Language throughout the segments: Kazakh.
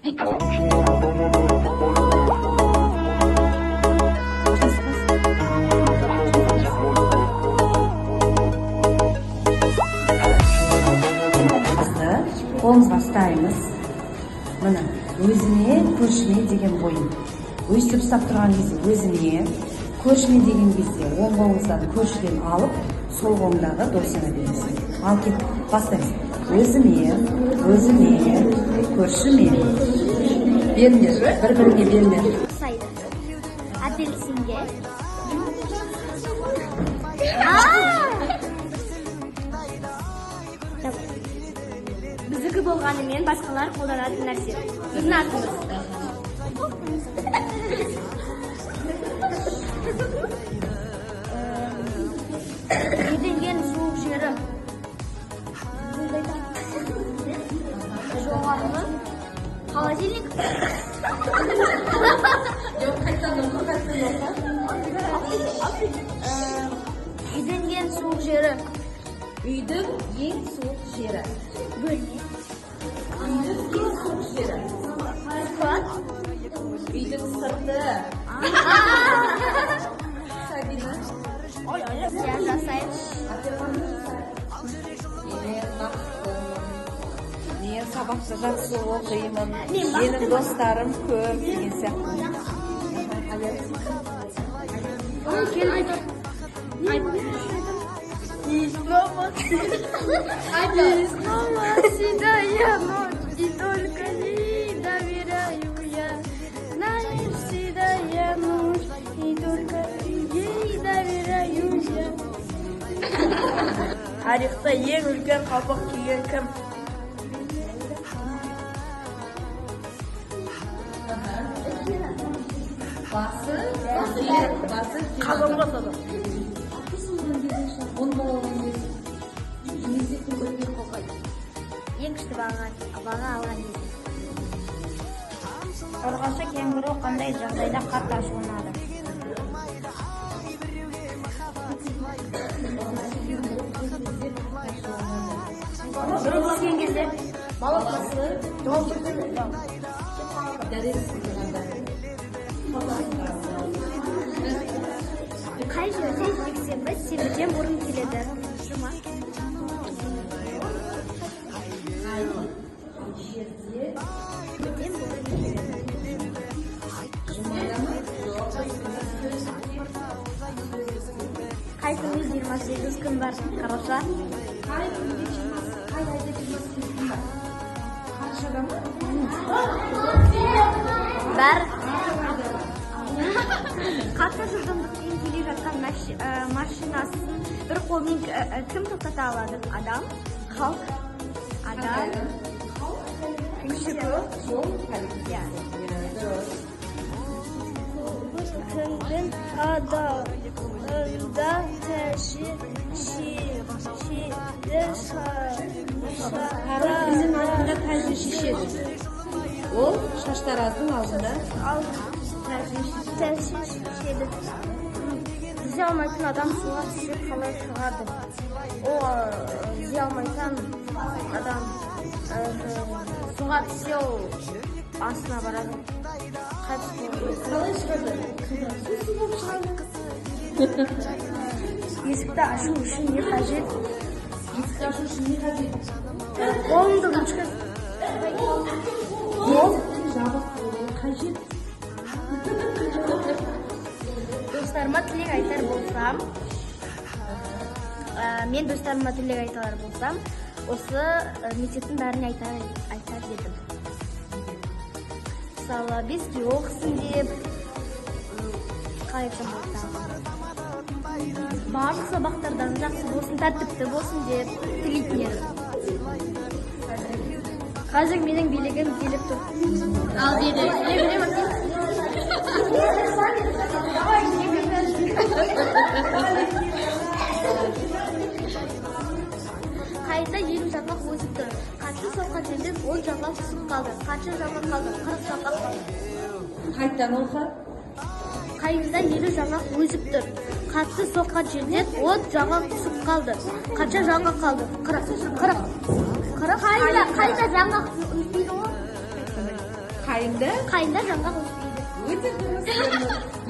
Қолымызға ұстаймыз. Мына өзіме, көршіме деген ойын. Өйстіп ұстап тұрған кезде өзіме, көршіме деген кезде оң қолыңыздан көршіден алып, сол қолыңдағы досыңа бересің. Ал кет, бастаймыз. Өзіме, көршіме. Беріңдер, бір-біріңе беріңдер. Апельсинге. Біздікі болғанымен басқалар қолданатын нәрсе. Біздің атымыз. Еденген суық жері. Жоғарғы. Холодильник. Еденген суық жері. Үйдің ең суық жері. Бөлме. Үйдің ең суық жері. Үйдің сырты. Сабина. Я жасаймын. Мен сабақта жақсы оқимын. Менің достарым көп деген сияқты. И снова седая ночь, и только ей доверяю я. Знаешь, седая ночь, и только ей доверяю я. Тарихта ең үлкен қалпақ киген кім? Басы. Қаламға садым. Ең күшті баға алған еді. Ұрғашы кенгуру қандай жағдайда қатты ашуланады? Дұрыс түскен кезде Балапасы. қай жерде жексенбі сенбіден бұрын келеді? Жұма. Қай күнде 28 күн бар? Қараша. Бар. Қатты жылдамдықпен келе жатқан машинасын бір қолмен кім тоқтата алады? Адам, халық, адам, күші көп, жол, полиция. Күндің адамында Bizim altında tacı şişir. O şaştarazın altında. Шешеді. Жүзе алмайтын адам суға түсіп қалай шығады? О, жүзе алмайтын адам суға түссе ол астына барады. Kalay çıkardı. Есікті ашу үшін не қажет? Есікті ашу үшін не қажет? Қолыңды бүкіл. Қол жабық болуы қажет. Достарыма тілек айтар болсам, мен достарыма тілек айтар болсам, осы мектептің бәріне айтар едім. Мысалы, беске оқысын деп, қалайтын болсам. Барлық сабақтардан жақсы болсын, тәртіпті болсын деп тілейтін едім. Қазір менің билігім келіп тұр. Ал деді. Қайта елу жаңғақ өсіп тұр. Қатты соққан жерден 10 жаңғақ түсіп қалды. Қанша жаңғақ қалды? 40 жаңғақ қалды. Қайттан оқы. Қайта елу жаңғақ өсіп тұр. Қатты соққан жерден 10 жаңғақ түсіп қалды. Қанша жаңғақ қалды? 40. Қайта жаңғақ өспейді ғой. Qayında жаңғақ өспейді. Өте дұрыс.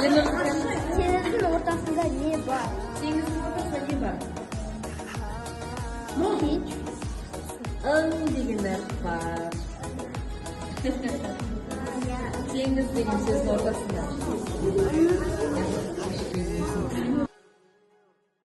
Теңіздің ортасында не бар? Теңіздің ортасында не бар? Мұхит. Деген әріп бар. Теңіз деген сөздің ортасында.